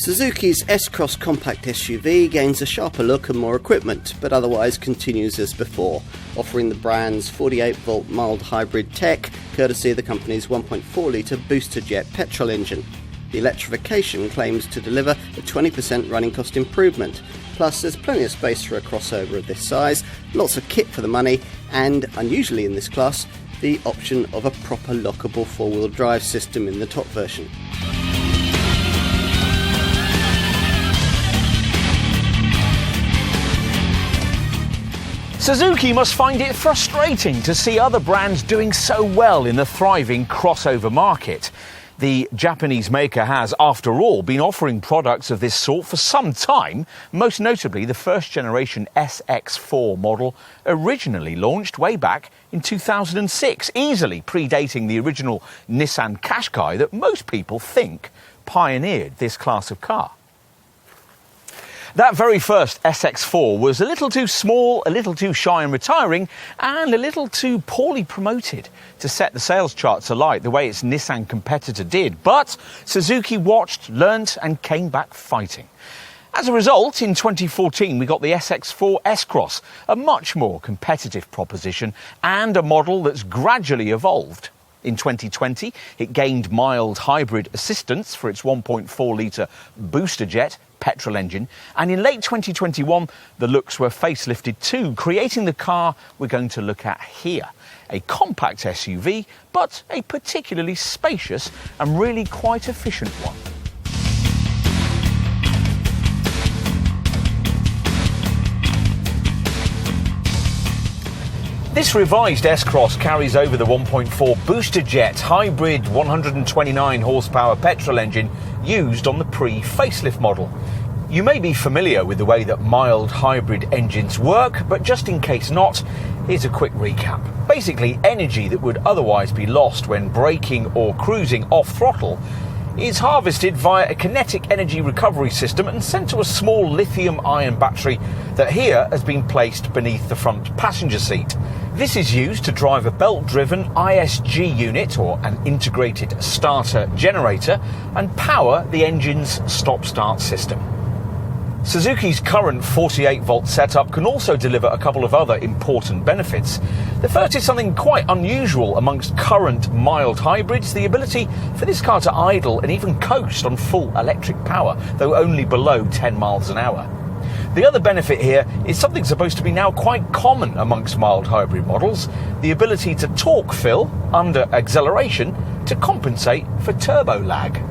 Suzuki's S Cross compact SUV gains a sharper look and more equipment, but otherwise continues as before, offering the brand's 48-volt mild hybrid tech, courtesy of the company's 1.4-litre booster jet petrol engine. The electrification claims to deliver a 20% running cost improvement. Plus, there's plenty of space for a crossover of this size, lots of kit for the money, and, unusually in this class, the option of a proper lockable four-wheel drive system in the top version. Suzuki must find it frustrating to see other brands doing so well in the thriving crossover market. The Japanese maker has, after all, been offering products of this sort for some time, most notably the first-generation SX4 model, originally launched way back in 2006, easily predating the original Nissan Qashqai that most people think pioneered this class of car. That very first SX4 was a little too small, a little too shy and retiring, and a little too poorly promoted to set the sales charts alight the way its Nissan competitor did. But Suzuki watched, learnt and came back fighting. As a result, in 2014 we got the SX4 S Cross, a much more competitive proposition and a model that's gradually evolved. In 2020, it gained mild hybrid assistance for its 1.4-litre booster jet petrol engine, and in late 2021 the looks were facelifted too, creating the car we're going to look at here. A compact SUV, but a particularly spacious and really quite efficient one. This revised S-Cross carries over the 1.4 booster jet hybrid 129 horsepower petrol engine used on the pre-facelift model. You may be familiar with the way that mild hybrid engines work, but just in case not, here's a quick recap. Basically, energy that would otherwise be lost when braking or cruising off throttle is harvested via a kinetic energy recovery system and sent to a small lithium-ion battery that here has been placed beneath the front passenger seat. This is used to drive a belt-driven ISG unit, or an integrated starter generator, and power the engine's stop-start system. Suzuki's current 48-volt setup can also deliver a couple of other important benefits. The first is something quite unusual amongst current mild hybrids, the ability for this car to idle and even coast on full electric power, though only below 10 miles an hour. The other benefit here is something supposed to be now quite common amongst mild hybrid models, the ability to torque fill under acceleration to compensate for turbo lag.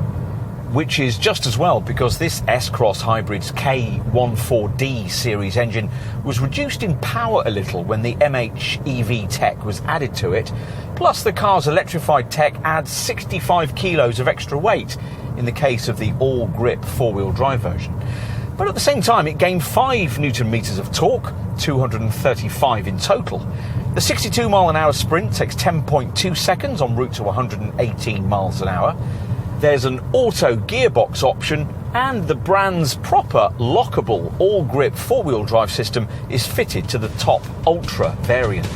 Which is just as well, because this S-Cross Hybrid's K14D series engine was reduced in power a little when the MH EV tech was added to it, plus the car's electrified tech adds 65 kilos of extra weight in the case of the all-grip four-wheel drive version. But at the same time it gained 5 Newton meters of torque, 235 in total. The 62 mile an hour sprint takes 10.2 seconds en route to 118 miles an hour. There's an auto gearbox option, and the brand's proper lockable all-grip four-wheel drive system is fitted to the top Ultra variant.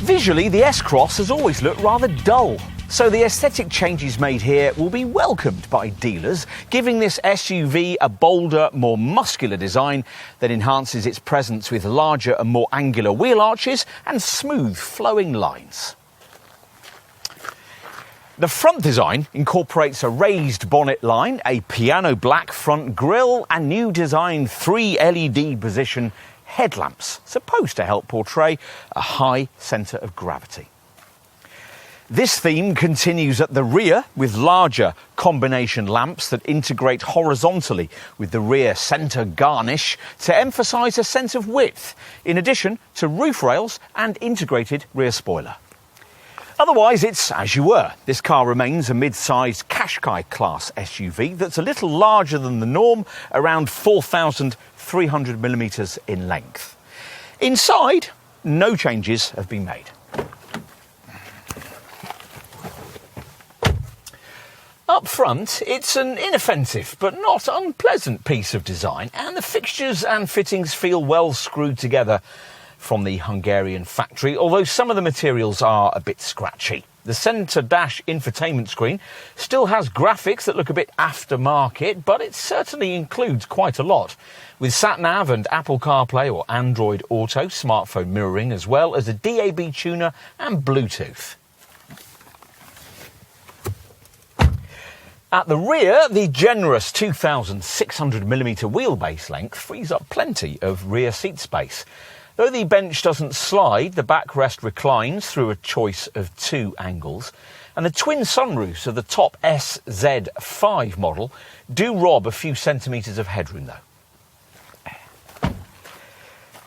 Visually, the S-Cross has always looked rather dull, so the aesthetic changes made here will be welcomed by dealers, giving this SUV a bolder, more muscular design that enhances its presence with larger and more angular wheel arches and smooth flowing lines. The front design incorporates a raised bonnet line, a piano black front grille and new design 3 LED position headlamps, supposed to help portray a high centre of gravity. This theme continues at the rear with larger combination lamps that integrate horizontally with the rear centre garnish to emphasise a sense of width, in addition to roof rails and integrated rear spoiler. Otherwise, it's as you were. This car remains a mid-sized Qashqai class SUV that's a little larger than the norm, around 4,300mm in length. Inside, no changes have been made. Up front, it's an inoffensive but not unpleasant piece of design, and the fixtures and fittings feel well screwed together from the Hungarian factory, although some of the materials are a bit scratchy. The centre dash infotainment screen still has graphics that look a bit aftermarket, but it certainly includes quite a lot, with sat-nav and Apple CarPlay or Android Auto smartphone mirroring, as well as a DAB tuner and Bluetooth. At the rear, the generous 2,600mm wheelbase length frees up plenty of rear seat space. Though the bench doesn't slide, the backrest reclines through a choice of 2 angles, and the twin sunroofs of the top SZ5 model do rob a few centimetres of headroom though.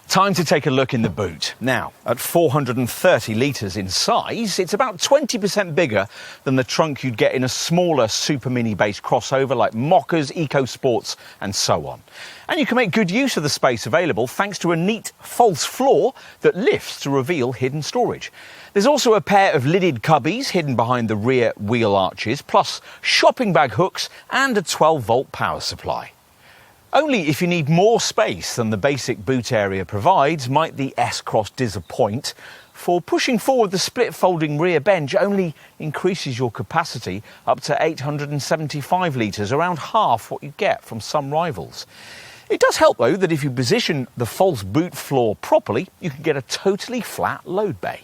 Time to take a look in the boot. Now, at 430 litres in size, it's about 20% bigger than the trunk you'd get in a smaller super mini base crossover like Mockers, EcoSports and so on. And you can make good use of the space available thanks to a neat false floor that lifts to reveal hidden storage. There's also a pair of lidded cubbies hidden behind the rear wheel arches, plus shopping bag hooks and a 12-volt power supply. Only if you need more space than the basic boot area provides might the S Cross disappoint, for pushing forward the split folding rear bench only increases your capacity up to 875 litres, around half what you get from some rivals. It does help though that if you position the false boot floor properly, you can get a totally flat load bay.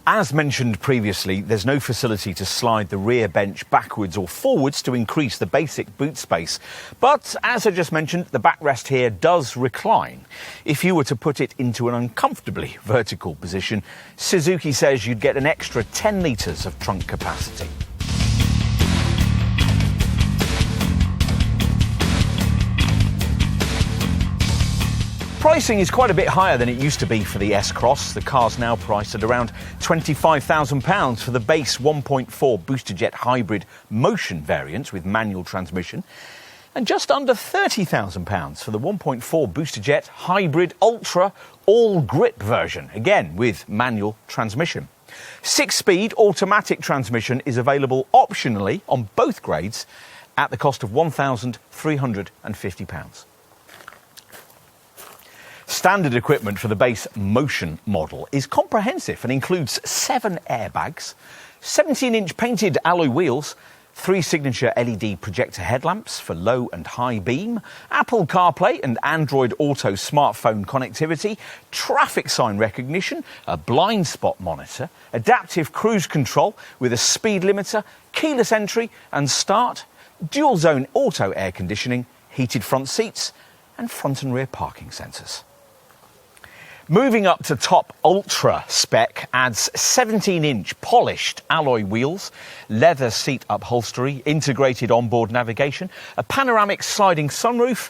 As mentioned previously, there's no facility to slide the rear bench backwards or forwards to increase the basic boot space. But, as I just mentioned, the backrest here does recline. If you were to put it into an uncomfortably vertical position, Suzuki says you'd get an extra 10 litres of trunk capacity. Pricing is quite a bit higher than it used to be for the S Cross. The car's now priced at around £25,000 for the base 1.4 booster jet hybrid motion variant with manual transmission, and just under £30,000 for the 1.4 booster jet hybrid ultra all grip version, again with manual transmission. 6-speed automatic transmission is available optionally on both grades at the cost of £1,350. Standard equipment for the base motion model is comprehensive and includes 7 airbags, 17-inch painted alloy wheels, 3 signature LED projector headlamps for low and high beam, Apple CarPlay and Android Auto smartphone connectivity, traffic sign recognition, a blind spot monitor, adaptive cruise control with a speed limiter, keyless entry and start, dual zone auto air conditioning, heated front seats and front and rear parking sensors. Moving up to top ultra spec adds 17-inch polished alloy wheels, leather seat upholstery, integrated onboard navigation, a panoramic sliding sunroof,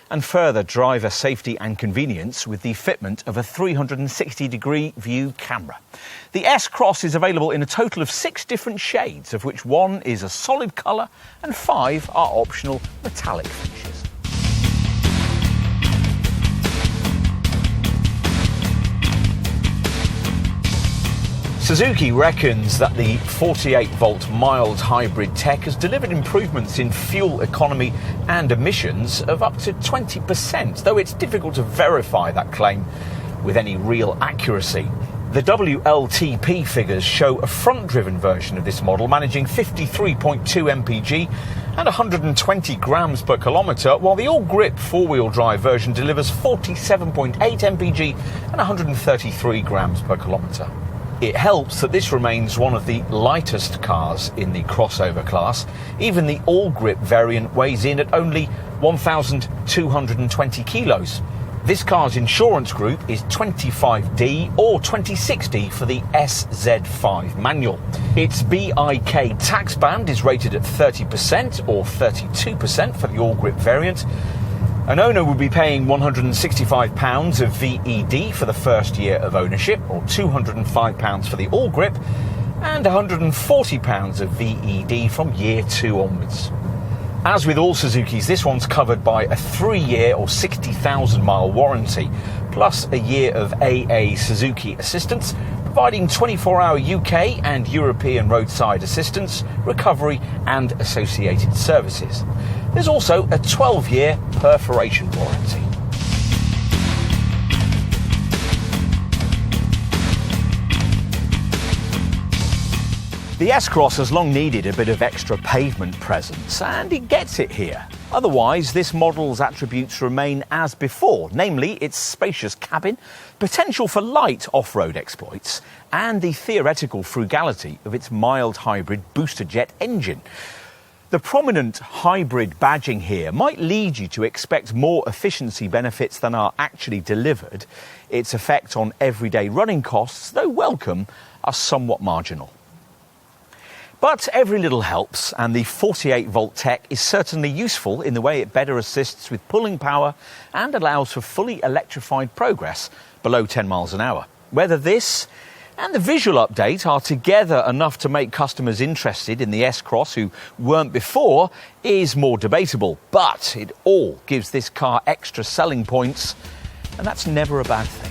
and further driver safety and convenience with the fitment of a 360-degree view camera. The S Cross is available in a total of 6 different shades, of which 1 is a solid colour and 5 are optional metallic finishes. Suzuki reckons that the 48-volt mild hybrid tech has delivered improvements in fuel economy and emissions of up to 20%, though it's difficult to verify that claim with any real accuracy. The WLTP figures show a front-driven version of this model managing 53.2 mpg and 120 grams per kilometre, while the all-grip four-wheel drive version delivers 47.8 mpg and 133 grams per kilometre. It helps that this remains one of the lightest cars in the crossover class. Even the all-grip variant weighs in at only 1,220 kilos. This car's insurance group is 25D or 26D for the SZ5 manual. Its BIK tax band is rated at 30% or 32% for the all-grip variant. An owner would be paying £165 of VED for the first year of ownership, or £205 for the all-grip, and £140 of VED from year 2 onwards. As with all Suzukis, this one's covered by a 3-year or 60,000-mile warranty, plus a year of AA Suzuki assistance, providing 24-hour UK and European roadside assistance, recovery and associated services. There's also a 12-year perforation warranty. The S Cross has long needed a bit of extra pavement presence, and it gets it here. Otherwise, this model's attributes remain as before, namely its spacious cabin, potential for light off-road exploits, and the theoretical frugality of its mild hybrid booster jet engine. The prominent hybrid badging here might lead you to expect more efficiency benefits than are actually delivered. Its effect on everyday running costs, though welcome, are somewhat marginal. But every little helps, and the 48-volt tech is certainly useful in the way it better assists with pulling power and allows for fully electrified progress below 10 miles an hour. Whether this and the visual update are together enough to make customers interested in the S Cross who weren't before is more debatable, but it all gives this car extra selling points, and that's never a bad thing.